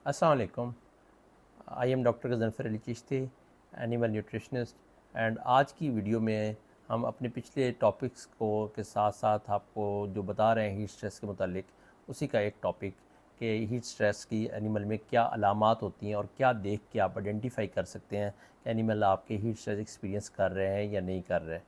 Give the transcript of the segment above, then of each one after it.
अस्सलाम वालेकुम। I am doctor Ghazanfar Ali Chishti, animal nutritionist. And आज की वीडियो में हम अपने पिछले टॉपिक्स को के साथ साथ आपको जो बता रहे हैं हीट स्ट्रेस के मुतालिक, उसी का एक टॉपिक कि हीट स्ट्रेस की एनिमल में क्या अलामात होती हैं और क्या देख के आप आइडेंटिफाई कर सकते हैं कि एनिमल आपके हीट स्ट्रेस एक्सपीरियंस कर रहे हैं या नहीं कर रहे।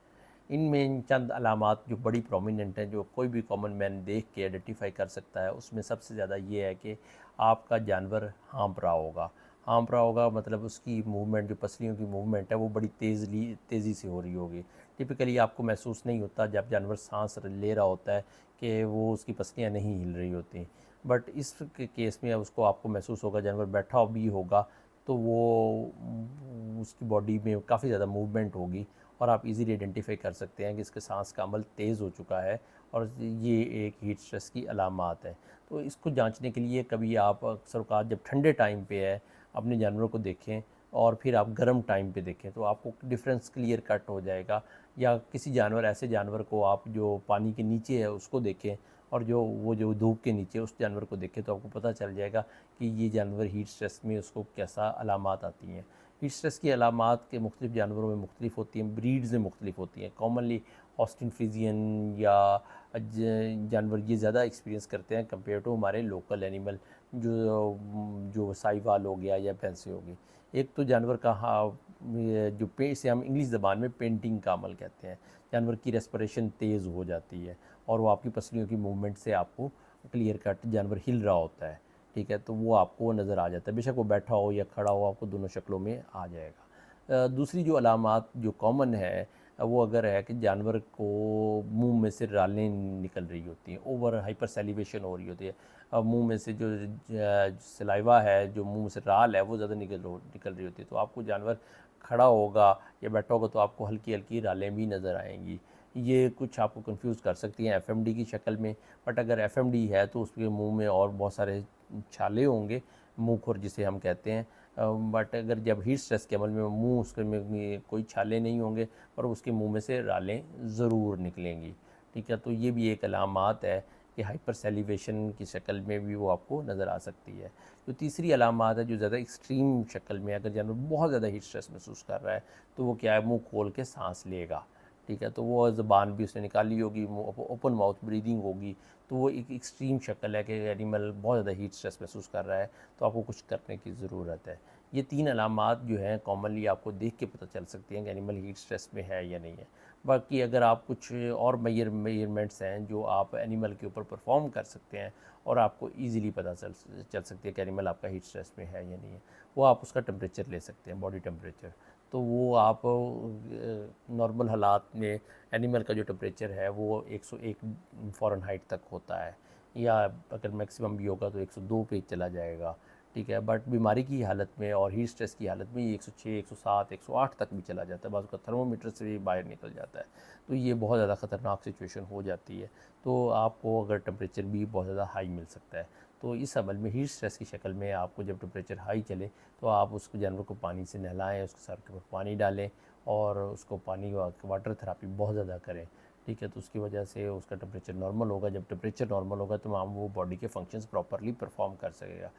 इनमें चंद अलामात जो बड़ी प्रोमिनेंट हैं, जो कोई भी कॉमन मैन देख के आइडेंटिफाई कर सकता है, उसमें सबसे ज़्यादा ये है कि आपका जानवर हाँफ रहा होगा। हाँफ रहा होगा मतलब उसकी मूवमेंट, जो पसलियों की मूवमेंट है, वो बड़ी तेज़ी से हो रही होगी। टिपिकली आपको महसूस नहीं होता जब जानवर सांस ले रहा होता है कि वो उसकी पसलियाँ नहीं हिल रही होती, बट इस केस में उसको आपको महसूस होगा, जानवर बैठा भी होगा तो वो उसकी बॉडी में काफ़ी ज़्यादा मूवमेंट होगी और आप इजीली आइडेंटिफाई कर सकते हैं कि इसके सांस का अमल तेज़ हो चुका है और ये एक हीट स्ट्रेस की अलामात है। तो इसको जांचने के लिए कभी आप अक्सर औक़ात जब ठंडे टाइम पे है अपने जानवरों को देखें और फिर आप गर्म टाइम पे देखें तो आपको डिफरेंस क्लियर कट हो जाएगा। या किसी जानवर, ऐसे जानवर को आप जो पानी के नीचे है उसको देखें और जो धूप के नीचे उस जानवर को देखें तो आपको पता चल जाएगा कि ये जानवर हीट स्ट्रेस में उसको कैसा अलामात आती हैं। हीट स्ट्रेस की अलामात के मुख्तलिफ़ जानवरों में मुख्तलिफ होती हैं, ब्रीड्स में मुख्तलिफ होती हैं। कॉमनली ऑस्टिन फ्रीजियन या जानवर ये ज़्यादा एक्सपीरियंस करते हैं कंपेयर टू हमारे लोकल एनिमल, जो जो साहिवाल हो गया या भैंसे हो गई। एक तो जानवर का जो पे से हम इंग्लिश ज़बान में पेंटिंग का अमल कहते हैं। जानवर की रेस्पिरेशन तेज़ हो जाती है और वो आपकी पसलियों की मूवमेंट से आपको क्लियर कट जानवर हिल रहा होता है। ठीक है, तो वो आपको नज़र आ जाता है, बेशक वो बैठा हो या खड़ा हो, आपको दोनों शक्लों में आ जाएगा। दूसरी जो अलामात जो कॉमन है वो अगर है कि जानवर को मुंह में से रालें निकल रही होती हैं, ओवर हाइपर सेलिवेशन हो रही होती है। मुंह में से जो सलाइवा है, जो मुंह में से राल है, वो ज़्यादा निकल रही होती है, तो आपको जानवर खड़ा होगा या बैठा होगा तो आपको हल्की हल्की रालें भी नज़र आएंगी। ये कुछ आपको कंफ्यूज कर सकती हैं एफएमडी की शक्ल में, बट अगर एफएमडी है तो उसके मुंह में और बहुत सारे छाले होंगे, मुंह खुर जिसे हम कहते हैं। बट अगर जब हीट स्ट्रेस के अमल में मुंह उसके में कोई छाले नहीं होंगे और उसके मुंह में से रालें ज़रूर निकलेंगी। ठीक है, तो ये भी एक अलामात है कि हाइपर सेलिवेशन की शक्ल में भी वो आपको नज़र आ सकती है। जो तीसरी अलामात है जो ज़्यादा एक्सट्रीम शक्ल में, अगर जानवर बहुत ज़्यादा हीट स्ट्रेस महसूस कर रहा है तो वो क्या है, मुंह खोल के सांस लेगा। ठीक है, तो वो ज़बान भी उसने निकाली होगी, ओपन माउथ ब्रीदिंग होगी। तो वो एक एक्सट्रीम शक्ल है कि एनिमल बहुत ज़्यादा हीट स्ट्रेस महसूस कर रहा है, तो आपको कुछ करने की ज़रूरत है। ये तीन अलामात जो हैं कॉमनली आपको देख के पता चल सकती हैं कि एनिमल हीट स्ट्रेस में है या नहीं है। बाकी अगर आप कुछ और मेजरमेंट्स हैं जो आप एनिमल के ऊपर परफॉर्म कर सकते हैं और आपको ईज़िली पता चल सकती है कि एनिमल आपका हीट स्ट्रेस में है या नहीं है, वो आप उसका टेम्परेचर ले सकते हैं, बॉडी टेम्परेचर। तो वो आप नॉर्मल हालात में एनिमल का जो टेम्परेचर है वो 101 फ़ारेनहाइट तक होता है, या अगर मैक्सिमम भी होगा तो 102 पे चला जाएगा। ठीक है, बट बीमारी की हालत में और हीट स्ट्रेस की हालत में ये 106, 107, 108 तक भी चला जाता है, बाज़ का थर्मोमीटर से भी बाहर निकल जाता है। तो ये बहुत ज़्यादा ख़तरनाक सिचुएशन हो जाती है, तो आपको अगर टेम्परेचर भी बहुत ज़्यादा हाई मिल सकता है। तो इस अमल में हीट स्ट्रेस की शक्ल में आपको जब टेम्परेचर हाई चले तो आप उसको जानवर को पानी से नहलाएँ, उसके सर के ऊपर पानी डालें और उसको पानी वाटर थेरेपी बहुत ज़्यादा करें। ठीक है, तो उसकी वजह से उसका टेम्परेचर नॉर्मल होगा। जब टेम्परेचर नॉर्मल होगा तो वो बॉडी के फंक्शंस प्रॉपर्ली परफॉर्म कर सकेगा।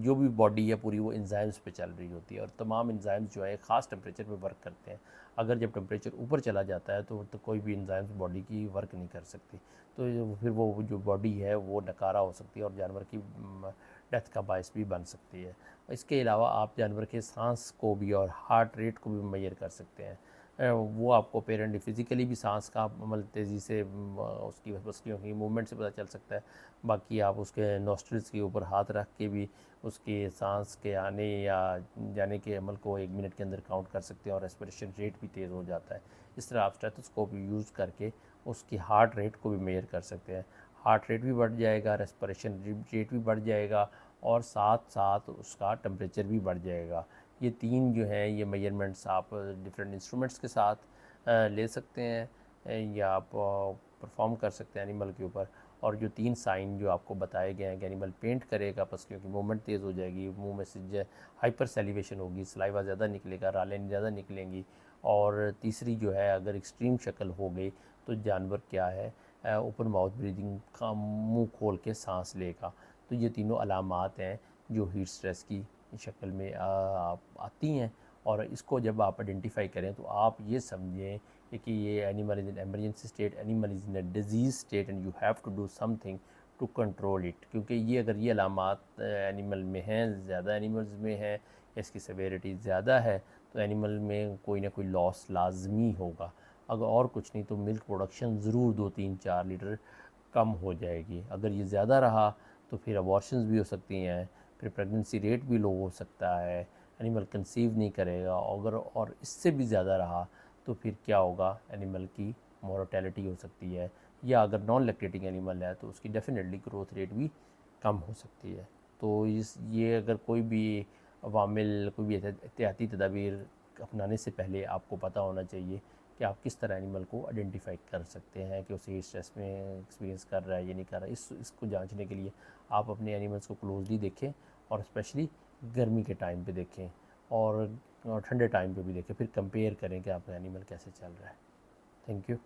जो भी बॉडी है पूरी वो एंजाइम्स पे चल रही होती है और तमाम एंजाइम्स जो है ख़ास टेम्परेचर पे वर्क करते हैं। अगर जब टेम्परेचर ऊपर चला जाता है तो कोई भी एंजाइम्स बॉडी की वर्क नहीं कर सकती, तो फिर वो जो बॉडी है वो नकारा हो सकती है और जानवर की डेथ का बायस भी बन सकती है। इसके अलावा आप जानवर के सांस को भी और हार्ट रेट को भी मेजर कर सकते हैं। वो आपको अपेरेंटली फिज़िकली भी सांस का अमल तेज़ी से उसकी पसलियों की मूवमेंट से पता चल सकता है। बाकी आप उसके नॉस्ट्रिल्स के ऊपर हाथ रख के भी उसके सांस के आने या जाने के अमल को 1 मिनट के अंदर काउंट कर सकते हैं और रेस्पिरेशन रेट भी तेज़ हो जाता है। इस तरह आप स्टेथोस्कोप यूज़ करके उसकी हार्ट रेट को भी मेजर कर सकते हैं। हार्ट रेट भी बढ़ जाएगा, रेस्पिरेशन रेट भी बढ़ जाएगा और साथ साथ उसका टेम्परेचर भी बढ़ जाएगा। ये तीन जो हैं ये मेजरमेंट्स आप डिफरेंट इंस्ट्रूमेंट्स के साथ ले सकते हैं, या आप परफॉर्म कर सकते हैं एनिमल के ऊपर। और जो तीन साइन जो आपको बताए गए हैं कि एनिमल पेंट करेगा, पसलियों की मूवमेंट तेज़ हो जाएगी, मुंह में से हाइपर सेलिवेशन होगी, सलाइवा ज़्यादा निकलेगा, रालें ज़्यादा निकलेंगी, और तीसरी जो है अगर एक्सट्रीम शक्ल हो गई तो जानवर क्या है, ओपन माउथ ब्रीदिंग का, मुंह खोल के सांस लेगा। तो ये तीनों अलामात हैं जो हीट स्ट्रेस की शक्ल में आती हैं। और इसको जब आप आइडेंटिफाई करें तो आप ये समझें कि ये animal is in emergency state, animal is in a disease state and you have to do something to control it. क्योंकि ये अगर ये अलामात एनिमल में हैं, ज़्यादा एनिमल्स में हैं, इसकी सेवेरिटी ज़्यादा है, तो एनिमल में कोई ना कोई लॉस लाजमी होगा। अगर और कुछ नहीं तो मिल्क प्रोडक्शन ज़रूर 2-3-4 लीटर कम हो जाएगी। अगर ये ज़्यादा रहा तो फिर अबॉर्शंस भी हो सकती हैं, फिर प्रेगनेंसी रेट भी लो हो सकता है, एनिमल कंसीव नहीं करेगा। अगर और इससे भी ज़्यादा रहा तो फिर क्या होगा, एनिमल की मोर्टेलिटी हो सकती है, या अगर नॉन लैक्टेटिंग एनिमल है तो उसकी डेफिनेटली ग्रोथ रेट भी कम हो सकती है। तो ये अगर कोई भी अवामिल, कोई भी एहतियाती तदाबीर अपनाने से पहले आपको पता होना चाहिए कि आप किस तरह एनिमल को आइडेंटिफाई कर सकते हैं कि उसे स्ट्रेस में एक्सपीरियंस कर रहा है या नहीं कर रहा है। इसको जांचने के लिए आप अपने एनिमल्स को क्लोजली देखें, और स्पेशली गर्मी के टाइम पे देखें, और ठंडे टाइम पे भी देखें, फिर कंपेयर करें कि आपका एनिमल कैसे चल रहा है। Thank you.